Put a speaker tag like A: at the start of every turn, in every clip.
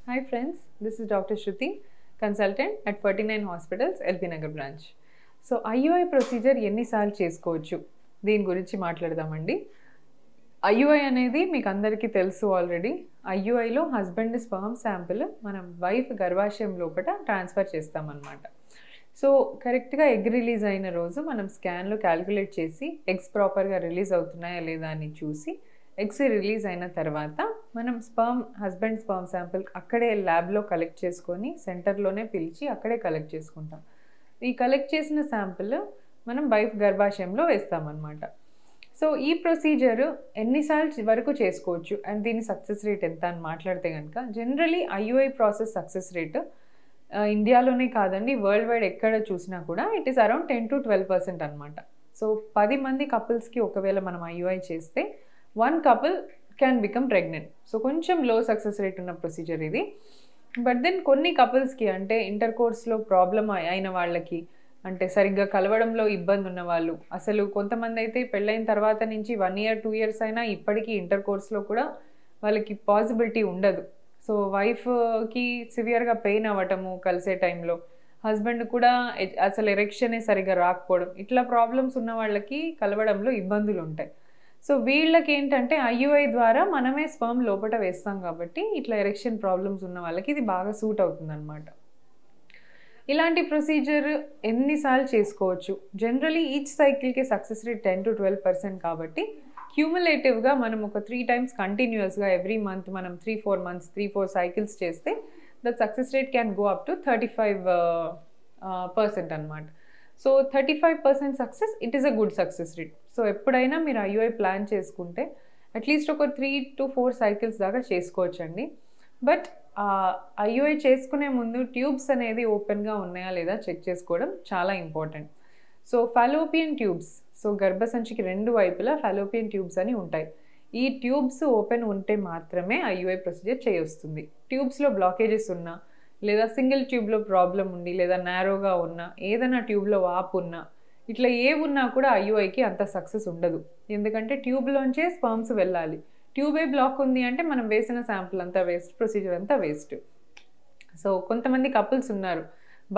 A: Hi friends, this is Dr. Shruti, consultant at 49 Hospitals, LB Nagar branch. So IUI procedure ఎన్నిసార్లు చేసుకోవచ్చు దీని గురించి మాట్లాడదామండి. IUI అనేది మీకు అందరికీ తెలుసు ఆల్రెడీ. IUIలో హస్బెండ్ స్పర్మ్ శాంపిల్ మనం వైఫ్ గర్భాశయం లోపల ట్రాన్స్ఫర్ చేస్తామన్నమాట. సో కరెక్ట్గా ఎగ్ రిలీజ్ అయిన రోజు మనం స్కాన్లో క్యాలిక్యులేట్ చేసి ఎగ్స్ ప్రాపర్గా రిలీజ్ అవుతున్నాయా లేదా అని చూసి ఎగ్స్ రిలీజ్ అయిన తర్వాత మనం హస్బెండ్ స్పర్మ్ శాంపిల్ అక్కడే ల్యాబ్లో కలెక్ట్ చేసుకొని సెంటర్లోనే పిలిచి అక్కడే కలెక్ట్ చేసుకుంటాం. ఈ కలెక్ట్ చేసిన శాంపిల్ మనం వైఫ్ గర్భాశయంలో వేస్తామన్నమాట. సో ఈ ప్రొసీజర్ ఎన్నిసార్లు వరకు చేసుకోవచ్చు అండ్ దీని సక్సెస్ రేట్ ఎంత అని మాట్లాడితే కనుక generally IUI process success rate ఇండియాలోనే కాదండి, వరల్డ్ వైడ్ ఎక్కడ చూసినా కూడా ఇట్ ఈస్ అరౌండ్ 10 to 12% అనమాట. సో 10 మంది కపుల్స్కి ఒకవేళ మనం IUI చేస్తే 1 couple can become pregnant. So కొంచెం లో సక్సెస్ రేట్ ఉన్న ప్రొసీజర్ ఇది. బట్ దెన్ కొన్ని కపుల్స్కి అంటే ఇంటర్ కోర్స్లో ప్రాబ్లం అయిన వాళ్ళకి, అంటే సరిగ్గా కలవడంలో ఇబ్బంది ఉన్న వాళ్ళు, అసలు కొంతమంది అయితే పెళ్ళైన తర్వాత నుంచి 1 year 2 years అయినా ఇప్పటికీ ఇంటర్ కోర్స్లో కూడా వాళ్ళకి పాసిబిలిటీ ఉండదు. సో వైఫ్కి సివియర్గా పెయిన్ అవ్వటము కలిసే టైంలో, హస్బెండ్ కూడా అసలు ఎరెక్షనే సరిగ్గా రాకపోవడం, ఇట్లా ప్రాబ్లమ్స్ ఉన్న వాళ్ళకి కలవడంలో ఇబ్బందులు ఉంటాయి. సో వీళ్ళకి ఏంటంటే IUI ద్వారా మనమే స్పర్మ్ లోపల వేస్తాం కాబట్టి ఇట్లా ఎరెక్షన్ ప్రాబ్లమ్స్ ఉన్న వాళ్ళకి ఇది బాగా సూట్ అవుతుంది అనమాట. ఇలాంటి ప్రొసీజర్ ఎన్నిసార్లు చేసుకోవచ్చు? జనరలీ ఈచ్ సైకిల్కి సక్సెస్ రేట్ 10 to 12% కాబట్టి క్యూములేటివ్గా మనం ఒక 3 times కంటిన్యూస్గా ఎవ్రీ మంత్ మనం 3-4 months 3-4 cycles చేస్తే that success rate can go up to 35% అనమాట. So 35% success it is a good success rate. So ఎప్పుడైనా మీరు IUI ప్లాన్ చేసుకుంటే అట్లీస్ట్ ఒక 3 to 4 cycles దాకా చేసుకోవచ్చండి. బట్ IUI చేసుకునే ముందు ట్యూబ్స్ అనేది ఓపెన్గా ఉన్నాయా లేదా చెక్ చేసుకోవడం చాలా important. So fallopian tubes, so గర్భసంచికి 2 వైపులా ఫాలోపియన్ ట్యూబ్స్ అని ఉంటాయి. ఈ ట్యూబ్స్ ఓపెన్ ఉంటే మాత్రమే IUI ప్రొసీజర్ చేయొస్తుంది. ట్యూబ్స్లో బ్లాకేజెస్ ఉన్నా లేదా సింగిల్ ట్యూబ్లో ప్రాబ్లం ఉండి లేదా నారోగా ఉన్నా ఏదైనా ట్యూబ్లో వాపు ఉన్నా ఇట్లా ఏ ఉన్నా కూడా IUIకి అంత సక్సెస్ ఉండదు. ఎందుకంటే ట్యూబ్లోంచే స్పర్మ్స్ వెళ్ళాలి. ట్యూబే బ్లాక్ ఉంది అంటే మనం వేసిన శాంపుల్ అంతా వేస్ట్, ప్రొసీజర్ అంతా వేస్ట్. సో కొంతమంది కపుల్స్ ఉన్నారు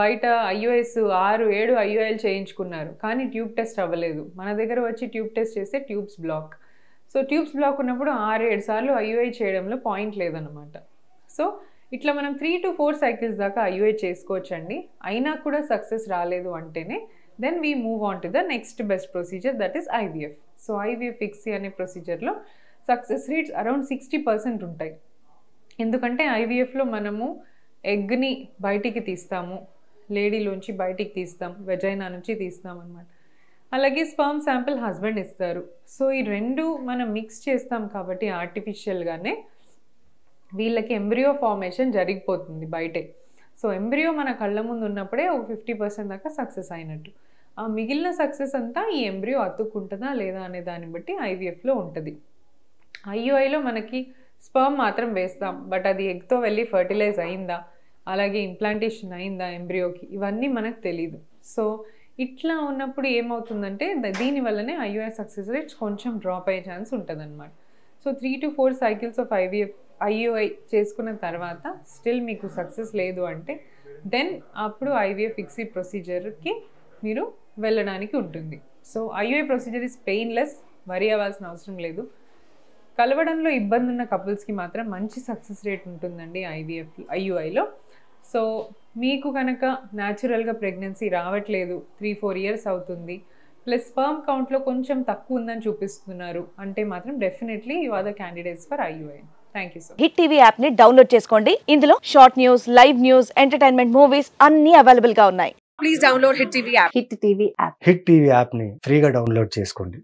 A: బయట IUIs 6-7 IUIలు చేయించుకున్నారు కానీ ట్యూబ్ టెస్ట్ అవ్వలేదు. మన దగ్గర వచ్చి ట్యూబ్ టెస్ట్ చేస్తే tubes block. So tubes block ఉన్నప్పుడు 6-7 సార్లు IUI చేయడంలో పాయింట్ లేదన్నమాట. సో ఇట్లా మనం 3 to 4 cycles దాకా IUI చేసుకోవచ్చండి. అయినా కూడా సక్సెస్ రాలేదు అంటేనే then we move on to the next best procedure, that is IVF. So IVF ఫిక్సీ అనే ప్రొసీజర్లో సక్సెస్ రేట్స్ అరౌండ్ 60% ఉంటాయి. ఎందుకంటే IVFలో మనము ఎగ్ని బయటికి తీస్తాము, లేడీలోంచి బయటికి తీస్తాం, వెజైనా నుంచి తీస్తాం అనమాట. అలాగే స్పర్మ్ శాంపిల్ హస్బెండ్ ఇస్తారు. సో ఈ రెండు మనం మిక్స్ చేస్తాం కాబట్టి ఆర్టిఫిషియల్గానే వీళ్ళకి ఎంబ్రియో ఫార్మేషన్ జరిగిపోతుంది బయటే. సో ఎంబ్రియో మన కళ్ళ ముందు ఉన్నప్పుడే ఒక 50% దాకా సక్సెస్ అయినట్టు. ఆ మిగిలిన సక్సెస్ అంతా ఈ ఎంబ్రియో అతుక్కుంటుందా లేదా అనే దాన్ని బట్టి IVFలో ఉంటుంది. IUIలో మనకి స్పర్మ్ మాత్రం వేస్తాం, బట్ అది ఎగ్తో వెళ్ళి ఫర్టిలైజ్ అయిందా, అలాగే ఇంప్లాంటేషన్ అయిందా ఎంబ్రియోకి, ఇవన్నీ మనకు తెలీదు. సో ఇట్లా ఉన్నప్పుడు ఏమవుతుందంటే దీనివల్లనే IUI సక్సెస్ రేట్స్ కొంచెం డ్రాప్ అయ్యే ఛాన్స్ ఉంటుంది అనమాట. So 3 to 4 cycles of IUI చేసుకున్న తర్వాత స్టిల్ మీకు సక్సెస్ లేదు అంటే దెన్ అప్పుడు IVF ఫిక్సీ ప్రొసీజర్కి మీరు వెళ్ళడానికి ఉంటుంది. So IUI procedure is painless, worry అవ్వాల్సిన అవసరం లేదు. కలవడంలో ఇబ్బంది ఉన్న కపుల్స్కి మాత్రం మంచి సక్సెస్ రేట్ ఉంటుందండి IUIలో. సో మీకు కనుక న్యాచురల్గా ప్రెగ్నెన్సీ రావట్లేదు, 3-4 years అవుతుంది, ప్లస్ స్పర్మ్ కౌంట్లో కొంచెం తక్కువ ఉందని చూపిస్తున్నారు అంటే మాత్రం definitely you are the candidates for IUI. Thank you so much.
B: Hit TV app ని డౌన్లోడ్ చేసుకోండి. ఇందులో short news, live news, entertainment movies అన్ని అవైలబుల్ గా ఉన్నాయి.
C: Please download Hit TV app.
B: Hit TV app
D: hit TV యాప్ని ఫ్రీగా download చేసుకోండి.